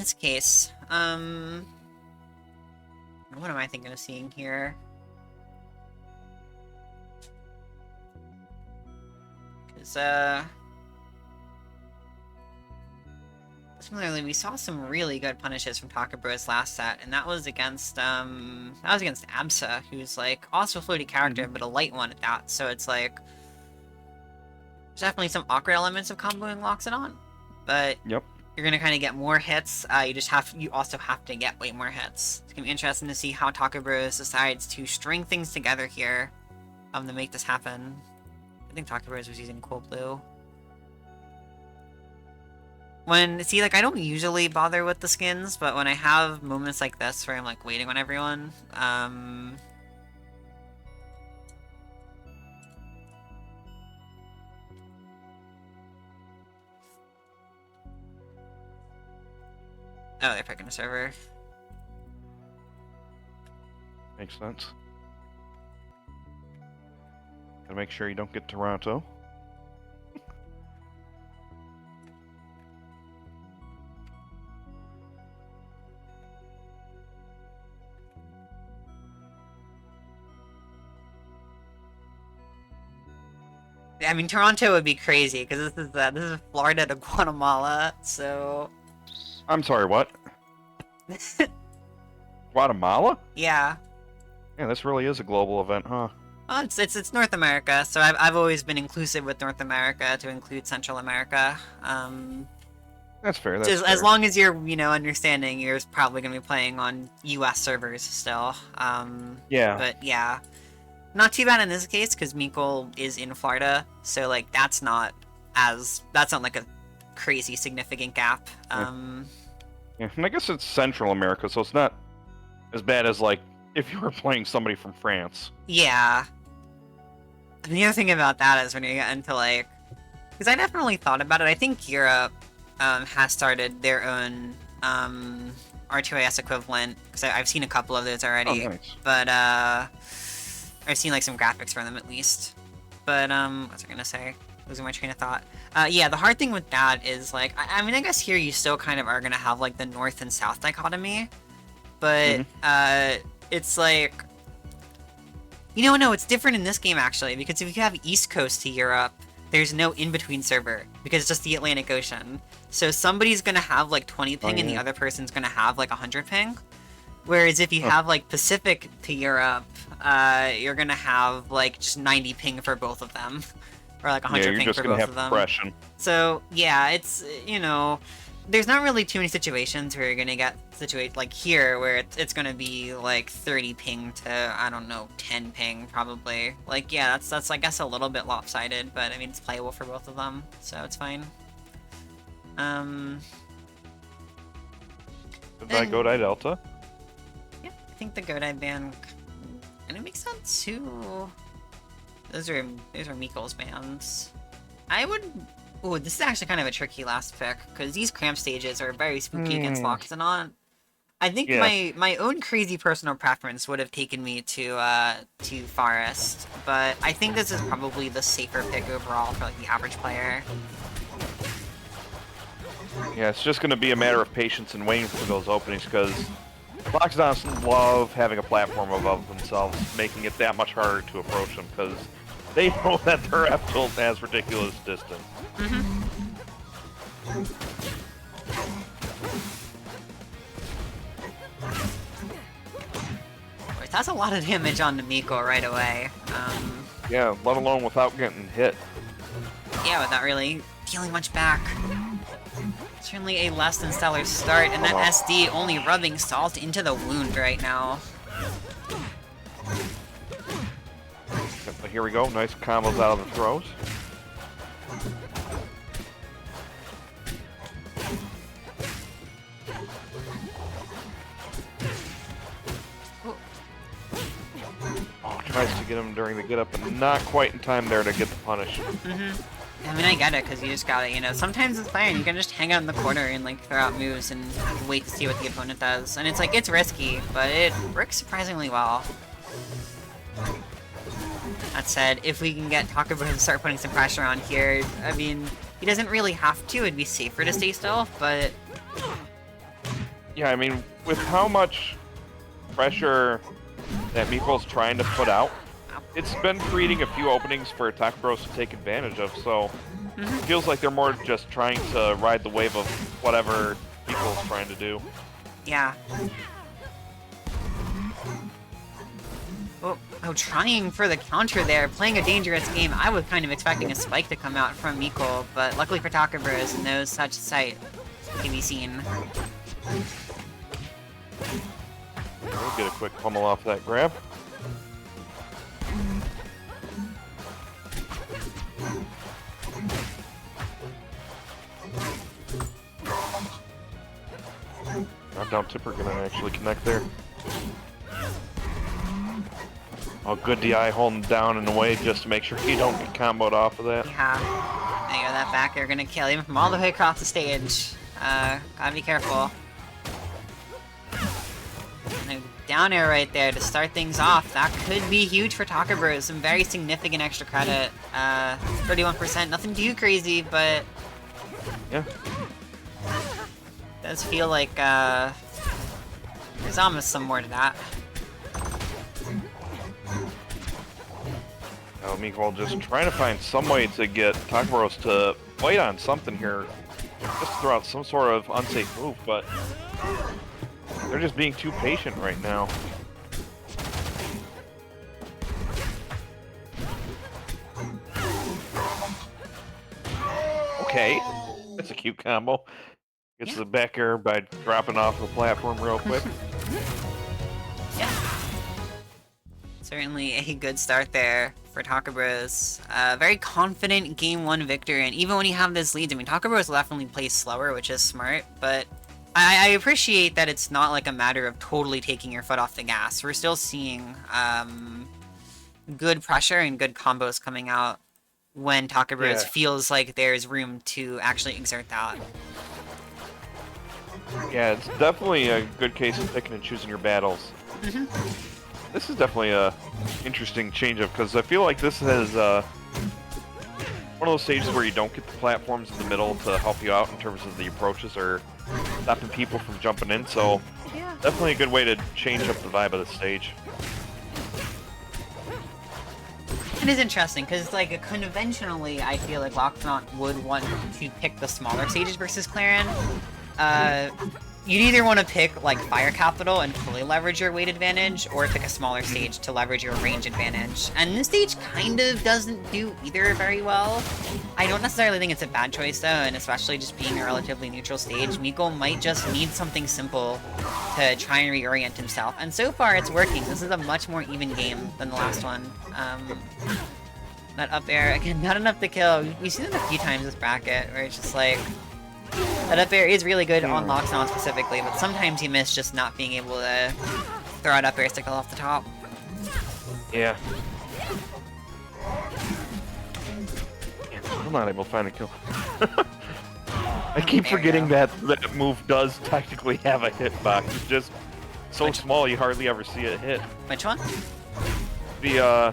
this case, what am I thinking of seeing here? Because, similarly, we saw some really good punishes from Tacobros last set, and that was against Absa, who's, like, also a floaty character, but a light one at that, so it's, like, there's definitely some awkward elements of comboing Loxodont, but Yep. you're gonna kind of get more hits, you also have to get way more hits. It's gonna be interesting to see how Tacobros decides to string things together here, to make this happen. I think Tacobros was using Cool Blue. See, like, I don't usually bother with the skins, but when I have moments like this where I'm, like, waiting on everyone, oh, they're picking a server. Makes sense. Gotta make sure you don't get Toronto. I mean, Toronto would be crazy, because this is Florida to Guatemala, so... I'm sorry, what? Guatemala? Yeah. Yeah, this really is a global event, huh? Well, it's North America, so I've always been inclusive with North America to include Central America. That's fair, that's Just fair. as long as you're, understanding, you're probably going to be playing on US servers still. Yeah. But yeah. Not too bad in this case, because Meechole is in Florida, so, like, that's not like a crazy significant gap. Yeah, and I guess it's Central America, so it's not as bad as, like, if you were playing somebody from France. Yeah. And the other thing about that is when you get into, like... Because I definitely thought about it. I think Europe has started their own R2AS equivalent, because I've seen a couple of those already. Oh, nice. But, I've seen, like, some graphics for them, at least. But, what was I gonna say? Losing my train of thought. Yeah, the hard thing with that is, like, I mean, I guess here you still kind of are gonna have, like, the North and South dichotomy. But, it's like... No, it's different in this game, actually, because if you have East Coast to Europe, there's no in-between server, because it's just the Atlantic Ocean. So somebody's gonna have, like, 20 ping, and the other person's gonna have, like, 100 ping. Whereas if you have, like, Pacific to Europe, you're gonna have, like, just 90 ping for both of them. Or, like, 100 ping for both of them. Depression. So, yeah, it's, there's not really too many situations where you're gonna get like here, where it's gonna be, like, 30 ping to, I don't know, 10 ping, probably. Like, yeah, that's I guess, a little bit lopsided, but, I mean, it's playable for both of them, so it's fine. Did I go to Delta? Yeah, I think the Godai ban kind of makes sense, too. Those are Meechole's bans. I would... Ooh, this is actually kind of a tricky last pick, because these cramp stages are very spooky against Loxodont. I think my own crazy personal preference would have taken me to Forest, but I think this is probably the safer pick overall for, like, the average player. Yeah, it's just going to be a matter of patience and waiting for those openings, because Loxodonts love having a platform above themselves, making it that much harder to approach them, because they know that their F tilt has ridiculous distance. That's a lot of damage on the Meechole right away. Yeah, let alone without getting hit. Yeah, without really dealing much back. Certainly a less than stellar start, and that SD only rubbing salt into the wound right now. But here we go, nice combos out of the throws. Oh, tries to get him during the get up, and not quite in time there to get the punish. I mean, I get it, because you just gotta, sometimes it's fine. You can just hang out in the corner and, like, throw out moves and wait to see what the opponent does. And it's, like, it's risky, but it works surprisingly well. That said, if we can get Tacobros to start putting some pressure on here, I mean, he doesn't really have to. It'd be safer to stay still, but Yeah, I mean, with how much pressure that Meechole's trying to put out, it's been creating a few openings for Tacobros to take advantage of, so it feels like they're more just trying to ride the wave of whatever Meechole's trying to do. Yeah. Oh, trying for the counter there, playing a dangerous game. I was kind of expecting a spike to come out from Meechole, but luckily for Tacobros, no such sight can be seen. We'll get a quick pummel off that grab. Knockdown tipper gonna actually connect there. Oh, good DI holding down in the way just to make sure you don't get comboed off of that. Yeah. There you go, that back air gonna kill him from all the way across the stage. Gotta be careful. And a down air right there to start things off. That could be huge for Tacobros. Some very significant extra credit. 31%, nothing too crazy, but... Yeah. Does feel like, there's almost some more to that. Oh, Meechole just trying to find some way to get Tacobros to wait on something here. Just throw out some sort of unsafe move, but they're just being too patient right now. Okay, that's a cute combo. Gets the back air by dropping off the platform real quick. Yeah. Certainly a good start there for Tacobros. Very confident game 1 victory, and even when you have this lead, I mean, Tacobros definitely plays slower, which is smart, but I appreciate that it's not like a matter of totally taking your foot off the gas. We're still seeing good pressure and good combos coming out when Tacobros feels like there's room to actually exert that. Yeah, it's definitely a good case of picking and choosing your battles. This is definitely a interesting change-up, because I feel like this is one of those stages where you don't get the platforms in the middle to help you out in terms of the approaches or stopping people from jumping in, so definitely a good way to change up the vibe of the stage. It is interesting, because, like, conventionally, I feel like Loxodont would want to pick the smaller stages versus Clairen. You'd either want to pick, like, Fire Capital and fully leverage your weight advantage, or pick a smaller stage to leverage your range advantage. And this stage kind of doesn't do either very well. I don't necessarily think it's a bad choice, though, and especially just being a relatively neutral stage, Meechole might just need something simple to try and reorient himself. And so far, it's working. This is a much more even game than the last one. That up air, again, not enough to kill. We've seen it a few times this bracket, where it's just like... That up air is really good on Loxodont specifically, but sometimes you miss just not being able to throw out up air stickle off the top. Yeah. I'm not able to find a kill. I keep forgetting that that move does technically have a hitbox. It's just so small you hardly ever see it hit. Which one? The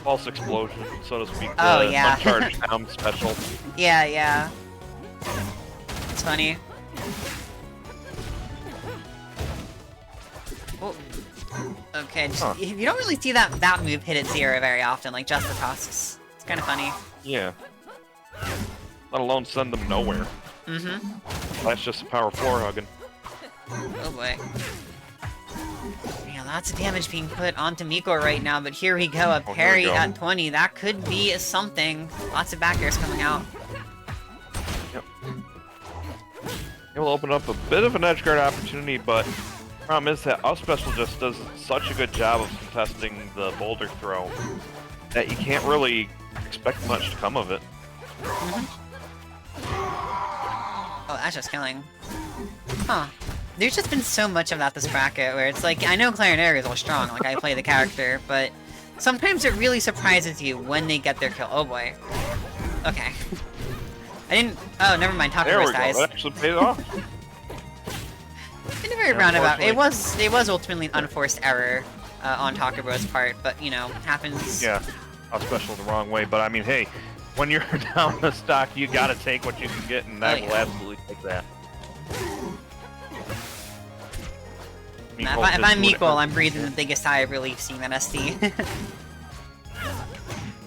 false explosion, so to speak. Oh, the yeah. uncharged down special. Yeah, yeah. It's funny. Oh. Okay, just, you don't really see that move hit at 0 very often, like just the tusks. It's kind of funny. Yeah. Let alone send them nowhere. That's just a power 4 hugging. Oh boy. Yeah, lots of damage being put onto Meechole right now, but here we go, a parry at 20. That could be something. Lots of back airs coming out. Yep. It will open up a bit of an edgeguard opportunity, but the problem is that up special just does such a good job of contesting the boulder throw that you can't really expect much to come of it. Oh, that's just killing. Huh. There's just been so much of that this bracket, where it's like, I know Clairen is all strong, like I play the character, but sometimes it really surprises you when they get their kill. Oh boy. Okay. I didn't... Oh, never mind. Tacobros dies. That actually paid off. In a very roundabout. It was ultimately an unforced error on Tacobros' part, but, you know, happens. Yeah. Up special the wrong way, but I mean, hey, when you're down the stock, you gotta take what you can get, and that will absolutely take that. If I'm Meechole, I'm breathing the biggest sigh of relief seeing that SD.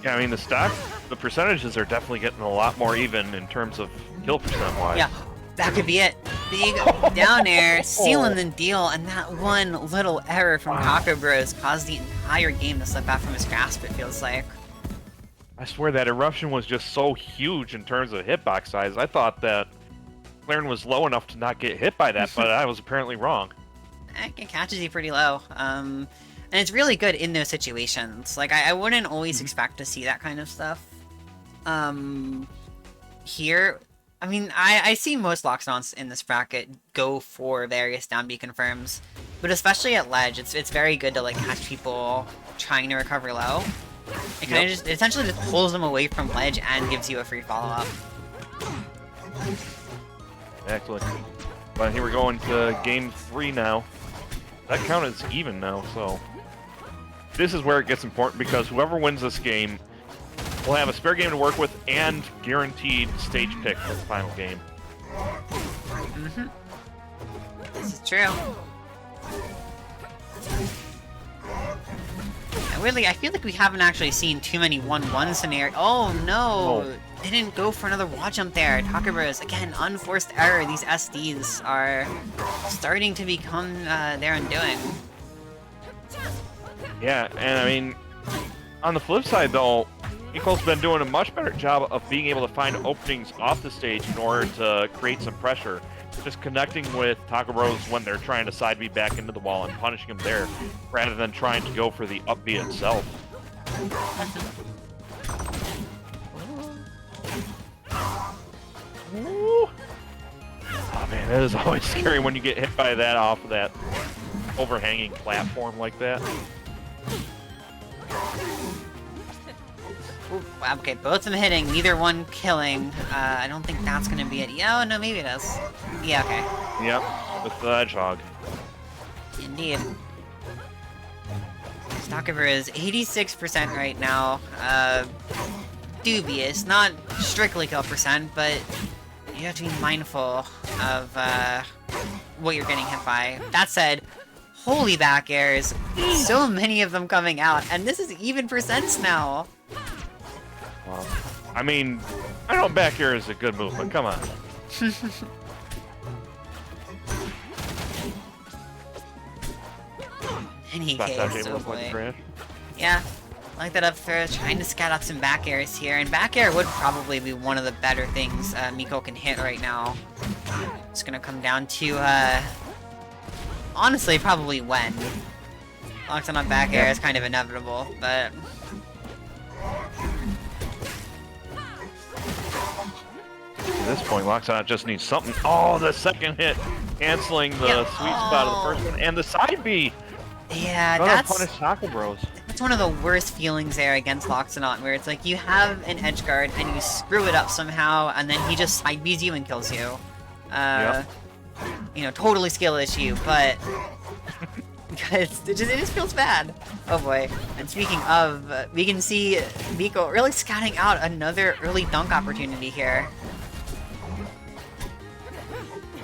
Yeah, I mean, the percentages are definitely getting a lot more even in terms of kill percent-wise. Yeah, that could be it. Big down air, sealing the deal, and that one little error from Tacobros caused the entire game to slip out from his grasp, it feels like. I swear that eruption was just so huge in terms of hitbox size. I thought that Clairen was low enough to not get hit by that, but I was apparently wrong. It catches you pretty low. And it's really good in those situations. Like, I wouldn't always expect to see that kind of stuff. Here, I mean, I see most Loxodonts in this bracket go for various down B confirms, but especially at ledge, it's very good to, like, catch people trying to recover low. It kind of it essentially just pulls them away from ledge and gives you a free follow-up. Excellent. But here we're going to game 3 now. That count is even now, so this is where it gets important because whoever wins this game will have a spare game to work with and guaranteed stage pick for the final game. This is true. Weirdly, I feel like we haven't actually seen too many 1-1 scenarios. Oh no! They didn't go for another wall jump there. Tacobros, again, unforced error. These SDs are starting to become their undoing. Yeah, and I mean, on the flip side though, Meechole's been doing a much better job of being able to find openings off the stage in order to create some pressure. Just connecting with Tacobros when they're trying to side B back into the wall and punishing him there, rather than trying to go for the up B itself. Ooh. Oh man, it is always scary when you get hit by that off of that overhanging platform like that. Ooh, wow, okay, both of them hitting, neither one killing. I don't think that's gonna be it. Yeah, oh, no, maybe it is. Yeah, okay. Yep, with the hedgehog. Indeed. Stockover is 86% right now. Dubious, not strictly kill percent, but you have to be mindful of what you're getting hit by. That said, holy back airs, so many of them coming out, and this is even percents now. I mean, I know back air is a good move, but come on. Any case, oh boy. Yeah, like that up throw, trying to scout out some back airs here, and back air would probably be one of the better things Meechole can hit right now. It's gonna come down to, honestly, probably when. Lockdown on back air is kind of inevitable, but... At this point, Loxodont just needs something. Oh, the second hit, canceling the sweet spot of the first one, and the side B. Yeah, punish Tacobros. That's one of the worst feelings there against Loxodont, where it's like you have an edge guard and you screw it up somehow, and then he just side B's you and kills you. You know, totally skill issue, but because it just feels bad. Oh boy. And speaking of, we can see Meechole really scouting out another early dunk opportunity here.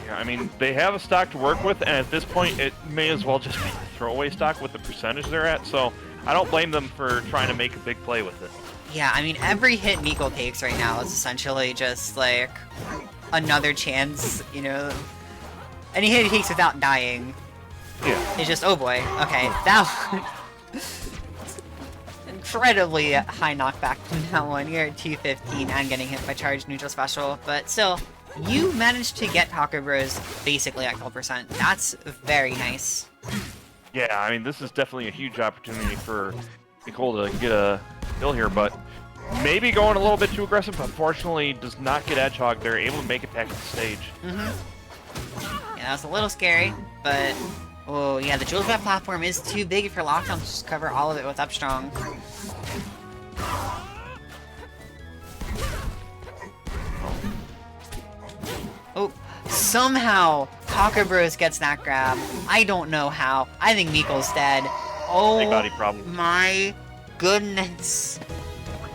I mean, they have a stock to work with, and at this point, it may as well just be a throwaway stock with the percentage they're at, so I don't blame them for trying to make a big play with it. Yeah, I mean, every hit Meechole takes right now is essentially just, like, another chance, you know? Any hit he takes without dying. Yeah. It's just, oh boy, okay, that one... incredibly high knockback from that one. You're at 215 and getting hit by charged neutral special, but still... You managed to get Tacobros basically at 12%. That's very nice. Yeah, I mean, this is definitely a huge opportunity for Meechole to get a kill here, but maybe going a little bit too aggressive, but unfortunately does not get Edgehog. They're able to make it back to the stage. Yeah, that was a little scary, but... Oh, yeah, the Jewel Trap platform is too big for Lockdown to just cover all of it with up strong. Oh, somehow Tacobros gets that grab. I don't know how. I think Meechole's dead. Oh, big body problem. My goodness.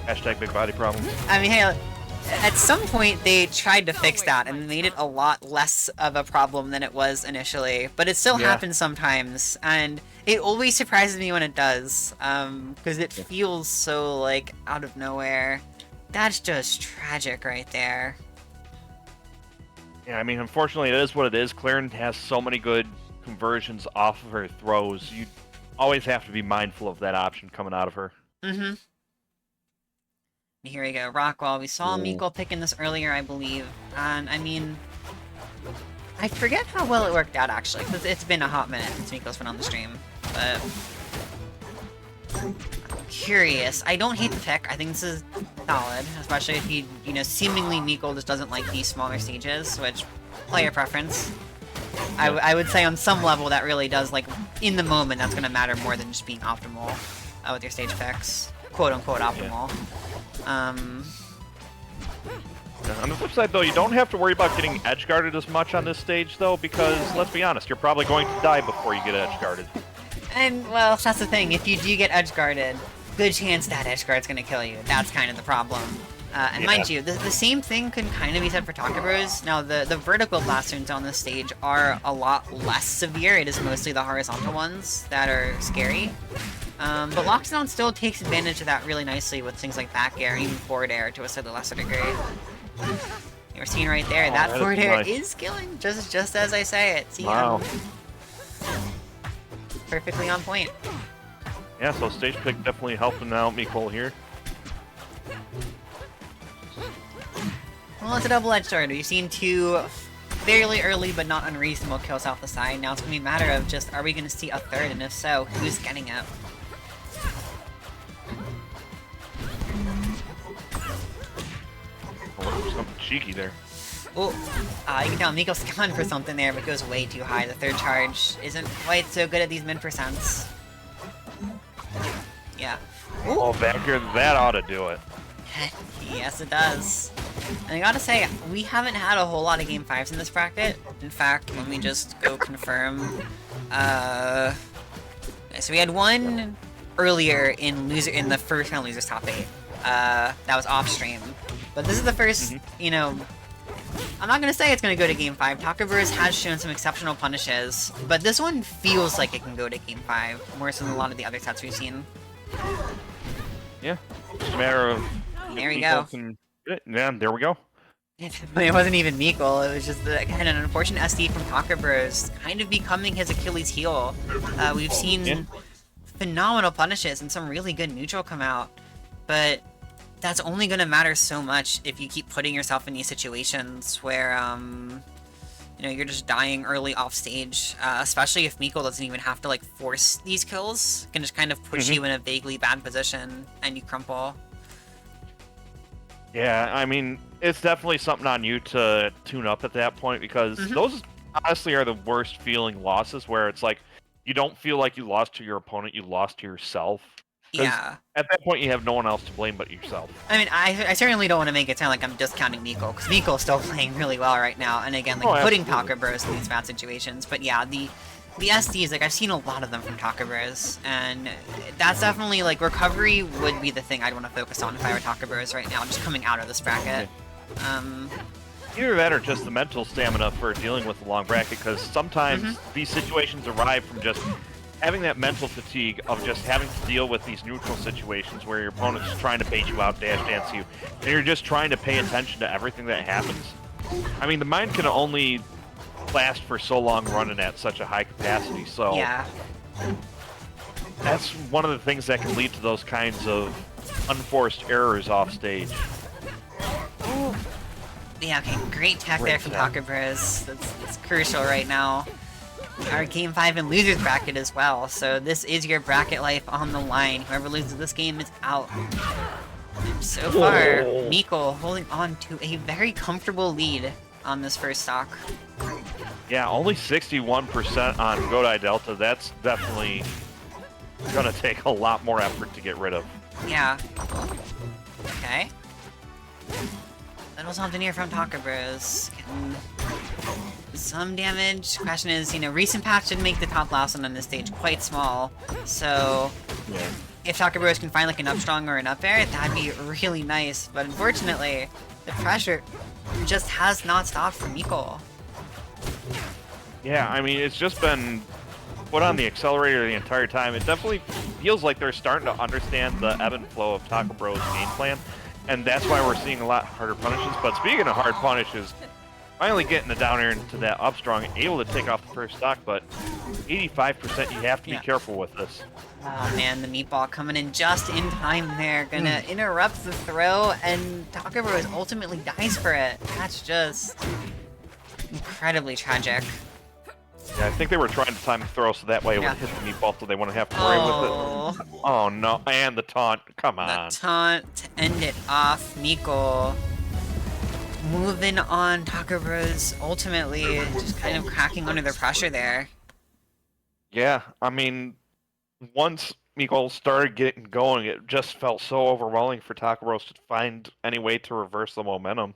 Hashtag big body problem. I mean, hey, At some point, they tried to fix that and made it a lot less of a problem than it was initially, but it still happens sometimes, and it always surprises me when it does, because it feels so, like, out of nowhere. That's just tragic right there. Yeah, I mean, unfortunately, it is what it is. Clairen has so many good conversions off of her throws. You always have to be mindful of that option coming out of her. Mm-hmm. Here we go, Rockwall. We saw Meechole picking this earlier, I believe, and I mean, I forget how well it worked out, actually, because it's been a hot minute since Meekole's been on the stream, but I'm curious. I don't hate the pick. I think this is solid, especially if he, you know, seemingly Meechole just doesn't like these smaller stages, which, player preference. I would say on some level that really does, like, in the moment, that's going to matter more than just being optimal with your stage picks. Quote-unquote optimal. On the flip side, though, you don't have to worry about getting edge-guarded as much on this stage, though, because, let's be honest, you're probably going to die before you get edge-guarded. And, well, that's the thing. If you do get edge-guarded, good chance that edge-guard's gonna kill you. That's kind of the problem. And mind you, the same thing can kind of be said for Tacobros. Now, the vertical blast zones on this stage are a lot less severe. It is mostly the horizontal ones that are scary. But Loxodont still takes advantage of that really nicely with things like back air, even forward air to a slightly lesser degree. You're seeing right there, that forward air is killing, just as I say it. See, wow. Perfectly on point. Yeah, so stage pick definitely helping out Meechole here. Well, it's a double-edged sword. We've seen two fairly early but not unreasonable kills off the side. Now it's going to be a matter of just, are we going to see a third? And if so, who's getting it? Oh, something cheeky there. Oh, you can tell Meekole's going for something there, but goes way too high. The third charge isn't quite so good at these min percents. Yeah. Ooh. Oh, back here, that ought to do it. Yes, it does. And I gotta say, we haven't had a whole lot of Game 5s in this bracket. In fact, let me just go confirm. Okay, so we had one earlier in the first round Losers Top 8. That was off stream. But this is the first, you know, I'm not gonna say it's gonna go to Game 5. Tacobros has shown some exceptional punishes, but this one feels like it can go to Game 5, more so than a lot of the other sets we've seen. Yeah, just a matter of... There we go. Yeah, there we go. It wasn't even Meechole, it was just kind of an unfortunate SD from Tacobros, kind of becoming his Achilles heel. We've seen phenomenal punishes and some really good neutral come out, but that's only going to matter so much if you keep putting yourself in these situations where, you know, you're just dying early off stage, especially if Meechole doesn't even have to, like, force these kills. It can just kind of put you in a vaguely bad position, and you crumple. Yeah, I mean, it's definitely something on you to tune up at that point, because those honestly are the worst feeling losses, where it's like, you don't feel like you lost to your opponent, you lost to yourself. Yeah. At that point, you have no one else to blame but yourself. I mean, I certainly don't want to make it sound like I'm discounting Meechole, because Meekole's still playing really well right now, and again, like, putting Tacobros in these bad situations. But yeah, the SDs, like, I've seen a lot of them from Tacobros, and that's definitely, like, recovery would be the thing I'd want to focus on if I were Tacobros right now, just coming out of this bracket. Either that or just the mental stamina for dealing with the long bracket, because sometimes these situations arrive from just having that mental fatigue of just having to deal with these neutral situations where your opponent's trying to bait you out, dash dance you, and you're just trying to pay attention to everything that happens. I mean, the mind can only last for so long running at such a high capacity, so yeah, that's one of the things that can lead to those kinds of unforced errors off stage. Ooh. Yeah, okay, great tech there from Tacobros. That's crucial right now. Our Game 5 and Losers bracket as well, so this is your bracket life on the line. Whoever loses this game is out. And so far, Meechole holding on to a very comfortable lead on this first stock. Yeah, only 61% on Godai Delta. That's definitely gonna take a lot more effort to get rid of. Yeah. Okay. Little something here from Tacobros. Getting some damage. Question is, you know, recent patch did make the top last one on this stage quite small, so if Tacobros can find like an up strong or an up air, that'd be really nice. But unfortunately, The pressure just has not stopped for Meechole. Yeah, I mean, it's just been put on the accelerator the entire time. It definitely feels like they're starting to understand the ebb and flow of Tacobros' game plan, and that's why we're seeing a lot harder punishes. But speaking of hard punishes, finally getting the down air into that up strong, able to take off the first stock, but 85% you have to be careful with this. Oh man, the meatball coming in just in time there. Gonna interrupt the throw, and Tacobros ultimately dies for it. That's just incredibly tragic. Yeah, I think they were trying to time the throw so that way it would hit the meatball so they wouldn't have to worry with it. Oh no, and the taunt. Come on. The taunt to end it off. Meechole moving on. Tacobros ultimately just kind of cracking under the pressure there. Yeah, I mean, once Meechole started getting going, it just felt so overwhelming for Tacobros to find any way to reverse the momentum.